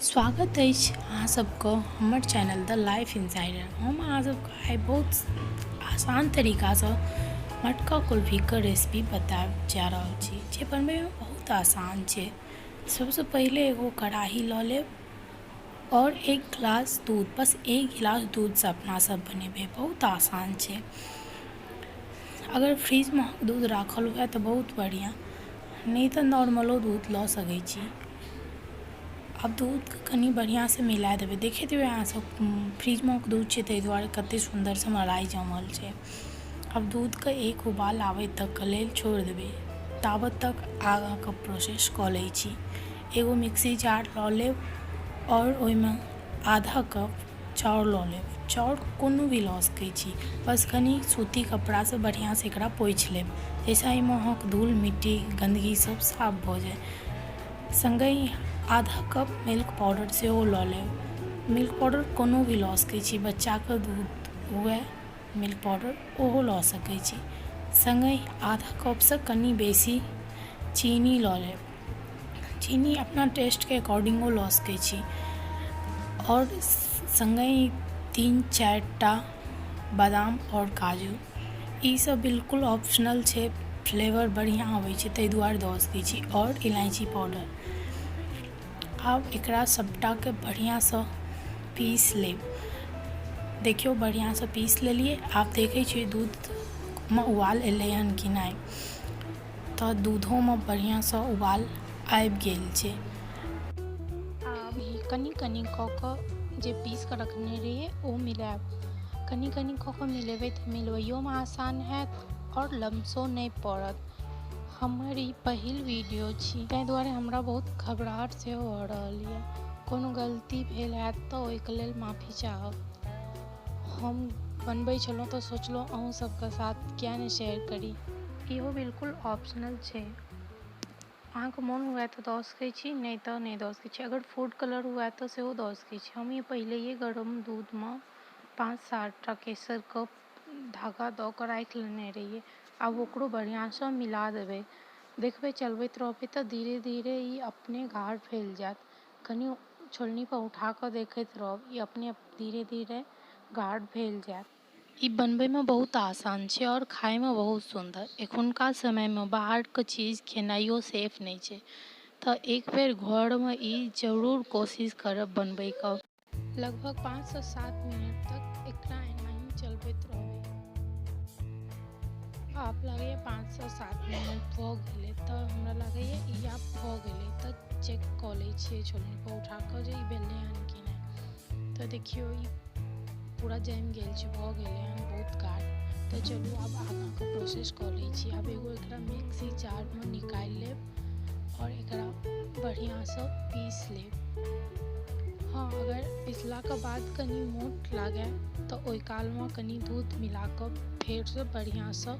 स्वागत अछि अहाँ सबके हमर चैनल द लाइफ इनसाइडर। हम अहाँ सबके आइ बहुत आसान तरीकासँ मटका कुल्फीके रेसिपी बताबऽ जा रहल छी जे बनबैमे बहुत आसान छै। सबसँ पहिले एगो कढ़ाई लऽ लेब और एक गिलास दूध, बस एक गिलास दूधसँ अपना सब बनेबै, बहुत आसान छै। अगर फ्रिजमे दूध राखल हुए तऽ बहुत बढ़िआँ, नहीं तऽ नॉर्मलो दूध लऽ सकै छी। अब दूधके कनि बढ़िआँसँ मिला देबै। देखैत हेबै अहाँसब फ्रिजमे दूध छै ताहि दुआरे कतेक सुन्दरसँ मलाई जमल छै। अब दूधके एक उबाल आबै तकके लेल छोड़ि देबै, ताबत तक आगाँके प्रोसेस कऽ लै छी। एगो मिक्सी जार लऽ लेब और ओहिमे आधा कप चाउर लऽ लेब। चाउर कोनो भी लऽ सकै छी, बस कनि सूती कपड़ासँ बढ़िआँसँ एकरा पोछि लेब जाहिसँ एहिमे अहाँके धूल मिट्टी गन्दगी सब साफ भऽ जाय। संगहि आधा कप मिल्क पाउडर सेहो लऽ लेब। मिल्क पाउडर कोनो भी लऽ सकै छी, बच्चाके दूध हुए मिल्क पाउडर ओहो लऽ सकै छी। संगहि आधा कपसँ कनि बेसी चीनी लऽ लेब। चीनी अपना टेस्टके अकॉर्डिंगो लऽ सकै छी। और संगहि 3-4 टा बादाम और काजू, ई सब बिल्कुल ऑप्शनल छै, फ्लेवर बढ़िआँ आबै छै ताहि दुआरे दऽ सकै छी। और इलायची पाउडर। आब एकरा सबटाके बढ़िआँसँ पीस लेब। देखियौ बढ़िआँसँ पीस लेलियै। आब देखै छियै दूधमे उबाल एलै हन कि नहि, तऽ दूधोमे बढ़िआँसँ उबाल आबि गेल छै। आब कनि कनि कऽ कऽ जे पीस कऽ रखने रहियै ओ मिलायब। कनि कनि कऽ कऽ मिलेबै तऽ मिलबैयोमे आसान हैत और लम्सो नहि पड़त। हमर ई पहिल वीडियो छी ताहि दुआरे हमरा बहुत घबराहट सेहो भऽ रहल यऽ। कोनो गलती भेल हैत तऽ ओहिके लेल माफी चाहब। हम बनबै छलहुँ तऽ सोचलहुँ अहूँ सबके साथ किया नहि शेयर करी। इहो बिल्कुल ऑप्शनल छै, अहाँके मोन हुए तऽ दऽ सकै छी, नहीं तऽ नहीं दऽ सकै छी। अगर फूड कलर हुए तऽ सेहो दऽ सकै छी। हम ये पहिलेहे गरम दूधमे 5-7 टा केसरके धागा दऽ कऽ राखि लेने रहियै। आब ओकरो बढ़िआँसँ मिला देबै। देखबै चलबैत रहबै तऽ धीरे धीरे ई अपने गाढ़ फैल जायत। कनि छोलनीपर उठा कऽ देखैत रहब, ई अपने धीरे धीरे गाढ़ फैल जायत। ई बनबैमे बहुत आसान छै और खाइमे बहुत सुन्दर। एखुनका समयमे बाहरके चीज खेनाइयो सेफ नहीं छै, तऽ एक बेर घरमे ई जरूर कोशिश करब बनबैके। लगभग 5 से 7 मिनट तक एकरा एनाही चलबैत रहबै। आब लागैए 5 से 7 मिनट भऽ गेलै, तऽ हमरा लागैए ई आब भऽ गेलै। तऽ चेक कऽ लै छियै छोलनीपर उठा कऽ जे ई भेलै हन कि नहि। तऽ देखियौ ई पूरा जमि गेल छै, भऽ गेलै हन बहुत गाढ़। तऽ चलू आब आगाँके प्रोसेस कऽ लै छी। आब एगो एकरा मिक्सी जारमे निकालि लेब और एकरा बढ़िआँसँ पीस लेब। हाँ, अगर पिसलाके बाद कनि मोट लागै तऽ ओहि कालमे कनि दूध मिला कऽ फेरसँ बढ़िआँसँ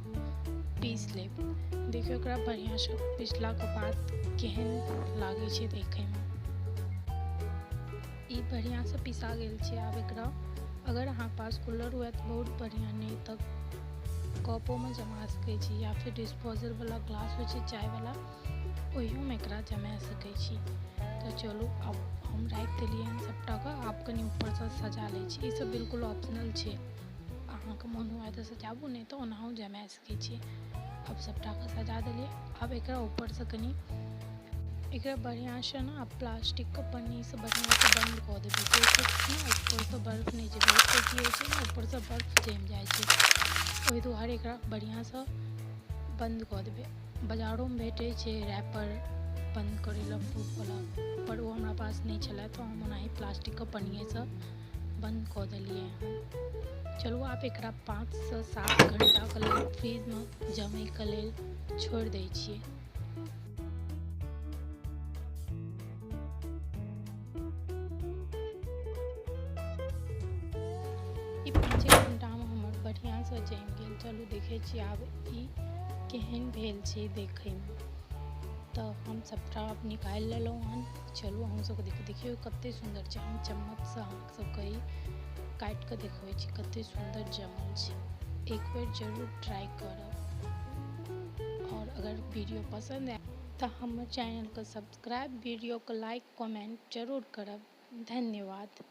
पीस लेब। देखियौ एकरा बढ़िआँसँ पिसलाके बाद केहन लागै छै देखैमे। ई बढ़िआँसँ पिसा गेल छै। आब एकरा अगर अहाँके पास कूलर हुए तऽ बहुत बढ़िआँ, नहीं तऽ कपोमे जमा सकै छी या फिर डिस्पोजलवला ग्लास होइ छै चायवला, ओहियोमे एकरा जमा सकै छी। तऽ चलू आब हम राखि देलियै हन सबटाके। आब कनि ऊपरसँ सजा लै छी। ई सब बिल्कुल ऑप्शनल छै, अहाँके मोन हुए तऽ सजाबू, नहीं तऽ ओनाहो जमा सकै छी। अब सबटाके सजा देलियै। आब एकरा ऊपरसँ कनि एकरा बढ़िआँसँ ने आब प्लास्टिकके पन्नीसँ बढ़िआँसँ बंद कऽ देबै, जाहिसँ ने ऊपरसँ बर्फ नहीं जमै। इससे की होइ छै ने, ऊपरसँ बर्फ जमि जाइ छै, ओहि दुआरे एकरा बढ़िआँसँ बंद कऽ देबै। बाजारोमे भेटै छै रैपर बंद करै लए फूडवला, पर ओ हमरा पास नहीं छलै तऽ हम ओनाही प्लास्टिकके पन्नीसँ बंद कऽ देलियै हन। चलू आब एकरा 5 से 7 घंटाके लेल फ्रिजमे जमैके लेल छोड़ि दै छियै। ई 5 घंटामे हमर बढ़िआँसँ जमि गेल। चलू देखै छी आब ई केहन भेल छै देखैमे। तऽ हम सबटा आब निकालि लेलहुँ हन। चलू अहूँ सबके देखियौ कतेक सुन्दर छै। हम चम्मचसँ अहाँ सबके ई काटि कऽ देखबै छी कतेक सुन्दर जमल छै। एक बेर जरूर ट्राई करब। और अगर वीडियो पसंद आए तऽ हमर चैनलके सब्सक्राइब, वीडियोके लाइक कमेंट जरूर करब। धन्यवाद।